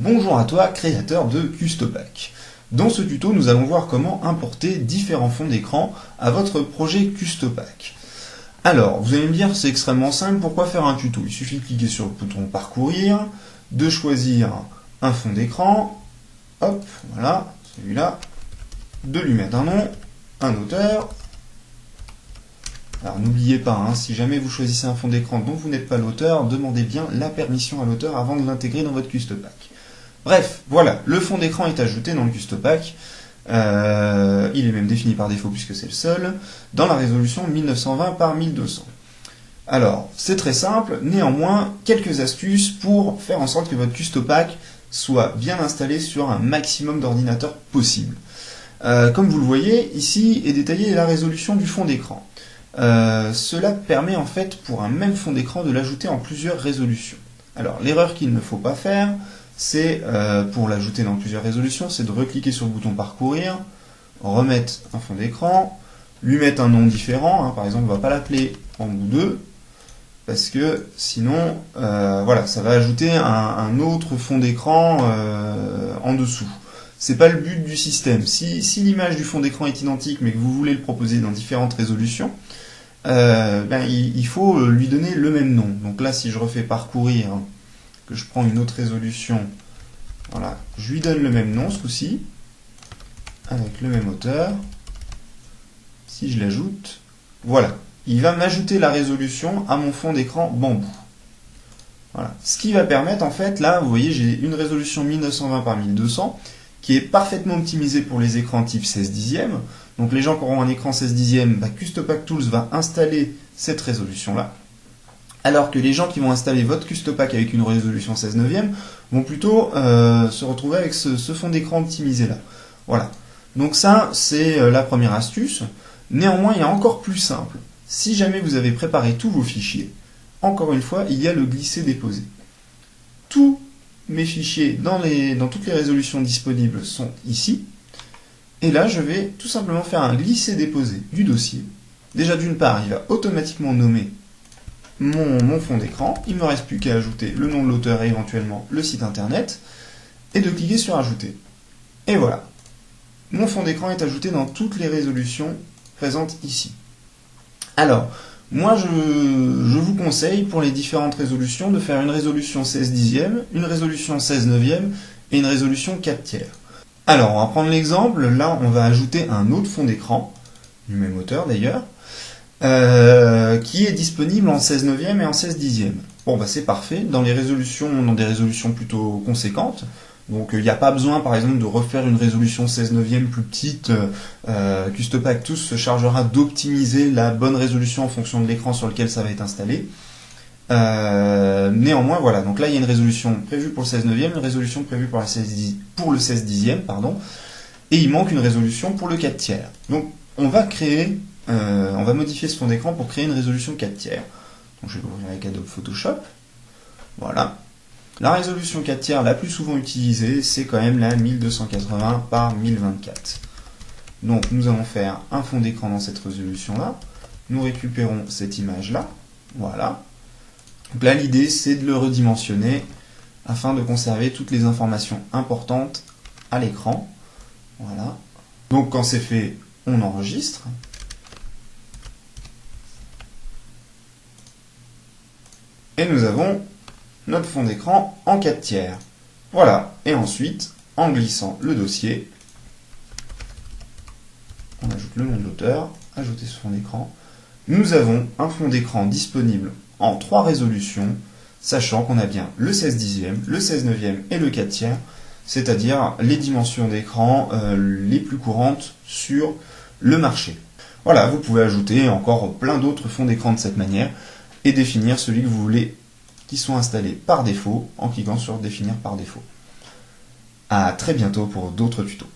Bonjour à toi, créateur de Custopack. Dans ce tuto, nous allons voir comment importer différents fonds d'écran à votre projet Custopack. Alors, vous allez me dire, c'est extrêmement simple, pourquoi faire un tuto? Il suffit de cliquer sur le bouton Parcourir, de choisir un fond d'écran, hop, voilà, celui-là, de lui mettre un nom, un auteur. Alors n'oubliez pas, si jamais vous choisissez un fond d'écran dont vous n'êtes pas l'auteur, demandez bien la permission à l'auteur avant de l'intégrer dans votre Custopack. Bref, voilà, le fond d'écran est ajouté dans le Custopack. Il est même défini par défaut puisque c'est le seul, dans la résolution 1920 par 1200. Alors, c'est très simple, néanmoins, quelques astuces pour faire en sorte que votre Custopack soit bien installé sur un maximum d'ordinateurs possible. Comme vous le voyez, ici est détaillée la résolution du fond d'écran. Cela permet en fait pour un même fond d'écran de l'ajouter en plusieurs résolutions. Alors l'erreur qu'il ne faut pas faire, c'est pour l'ajouter dans plusieurs résolutions, c'est de recliquer sur le bouton parcourir, remettre un fond d'écran, lui mettre un nom différent, par exemple on ne va pas l'appeler Bambou 2, parce que sinon voilà, ça va ajouter un autre fond d'écran en dessous. C'est pas le but du système. Si l'image du fond d'écran est identique mais que vous voulez le proposer dans différentes résolutions, il faut lui donner le même nom. Donc là, si je refais parcourir, que je prends une autre résolution, voilà, je lui donne le même nom ce coup-ci, avec le même auteur. Si je l'ajoute, voilà, il va m'ajouter la résolution à mon fond d'écran Bambou. Voilà. Ce qui va permettre, en fait, là, vous voyez, j'ai une résolution 1920 par 1200, qui est parfaitement optimisé pour les écrans type 16 dixièmes. Donc les gens qui auront un écran 16 dixièmes, Custopack Tools va installer cette résolution-là. Alors que les gens qui vont installer votre Custopack avec une résolution 16 neuvième vont plutôt se retrouver avec ce fond d'écran optimisé-là. Voilà. Donc ça, c'est la première astuce. Néanmoins, il y a encore plus simple. Si jamais vous avez préparé tous vos fichiers, encore une fois, il y a le glisser-déposer. Tous mes fichiers dans toutes les résolutions disponibles sont ici. Et là, je vais tout simplement faire un glisser-déposer du dossier. Déjà, d'une part, il va automatiquement nommer mon fond d'écran. Il ne me reste plus qu'à ajouter le nom de l'auteur et éventuellement le site internet. Et de cliquer sur Ajouter. Et voilà. Mon fond d'écran est ajouté dans toutes les résolutions présentes ici. Alors, moi, je vous conseille pour les différentes résolutions de faire une résolution 16 dixième, une résolution 16 neuvième et une résolution 4 tiers. Alors, on va prendre l'exemple. Là, on va ajouter un autre fond d'écran, du même auteur d'ailleurs, qui est disponible en 16 neuvième et en 16 dixième. Bon, c'est parfait. Dans des résolutions plutôt conséquentes. Donc, il n'y a pas besoin, par exemple, de refaire une résolution 16 neuvième plus petite. Custopack Tools se chargera d'optimiser la bonne résolution en fonction de l'écran sur lequel ça va être installé. Néanmoins, voilà. Donc là, il y a une résolution prévue pour le 16 neuvième, une résolution prévue pour le 16 dixième, pardon. Et il manque une résolution pour le 4 tiers. Donc, on va modifier ce fond d'écran pour créer une résolution 4 tiers. Donc, je vais l'ouvrir avec Adobe Photoshop. Voilà. La résolution 4 tiers la plus souvent utilisée, c'est quand même la 1280 par 1024. Donc nous allons faire un fond d'écran dans cette résolution-là. Nous récupérons cette image-là. Voilà. Donc là, l'idée, c'est de le redimensionner afin de conserver toutes les informations importantes à l'écran. Voilà. Donc quand c'est fait, on enregistre. Et nous avons notre fond d'écran en 4 tiers. Voilà. Et ensuite, en glissant le dossier, on ajoute le nom de l'auteur, ajouter ce fond d'écran. Nous avons un fond d'écran disponible en 3 résolutions, sachant qu'on a bien le 16 dixième, le 16 neuvième et le 4 tiers, c'est-à-dire les dimensions d'écran les plus courantes sur le marché. Voilà, vous pouvez ajouter encore plein d'autres fonds d'écran de cette manière et définir celui que vous voulez qui sont installés par défaut en cliquant sur Définir par défaut. À très bientôt pour d'autres tutos.